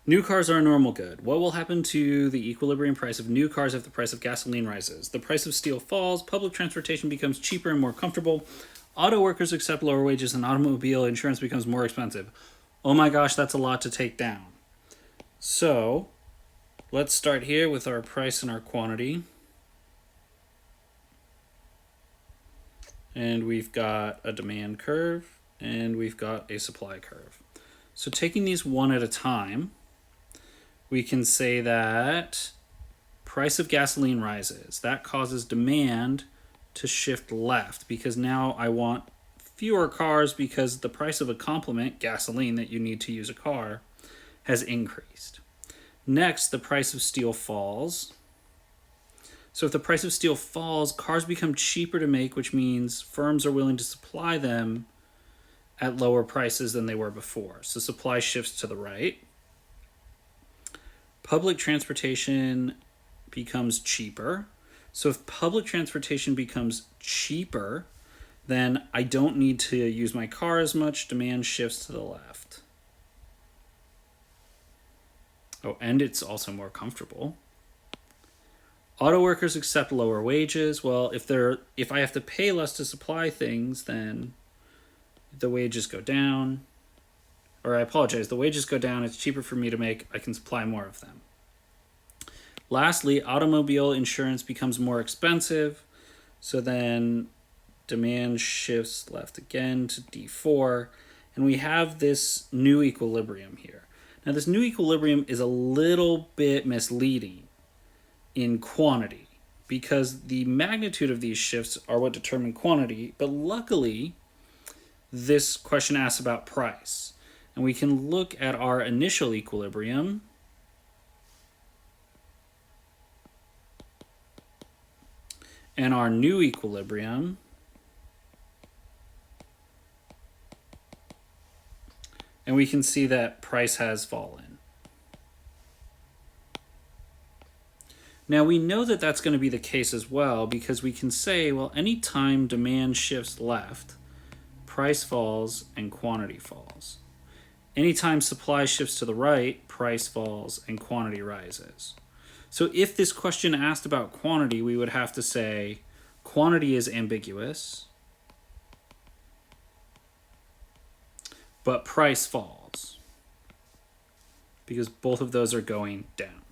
New cars are a normal good. What will happen to the equilibrium price of new cars if the price of gasoline rises? The price of steel falls, public transportation becomes cheaper and more comfortable, auto workers accept lower wages, and automobile insurance becomes more expensive. Oh my gosh, that's a lot to take down. So, let's start here with our price and our quantity. And we've got a demand curve, and we've got a supply curve. So taking these one at a time, we can say that price of gasoline rises. That causes demand to shift left because now I want fewer cars because the price of a complement, gasoline that you need to use a car, has increased. Next, the price of steel falls. So if the price of steel falls, cars become cheaper to make, which means firms are willing to supply them at lower prices than they were before. So supply shifts to the right. Public transportation becomes cheaper. So if public transportation becomes cheaper, then I don't need to use my car as much. Demand shifts to the left. Oh, and it's also more comfortable. Auto workers accept lower wages. Well, if I have to pay less to supply things, then the wages go down. Or I apologize, the wages go down, it's cheaper for me to make, I can supply more of them. Lastly, automobile insurance becomes more expensive, so then demand shifts left again to D4, and we have this new equilibrium here. Now this new equilibrium is a little bit misleading in quantity, because the magnitude of these shifts are what determine quantity, but luckily this question asks about price. And we can look at our initial equilibrium. And our new equilibrium. And we can see that price has fallen. Now we know that that's going to be the case as well because we can say, well, anytime demand shifts left, price falls and quantity falls. Anytime supply shifts to the right, price falls and quantity rises. So if this question asked about quantity, we would have to say quantity is ambiguous, but price falls because both of those are going down.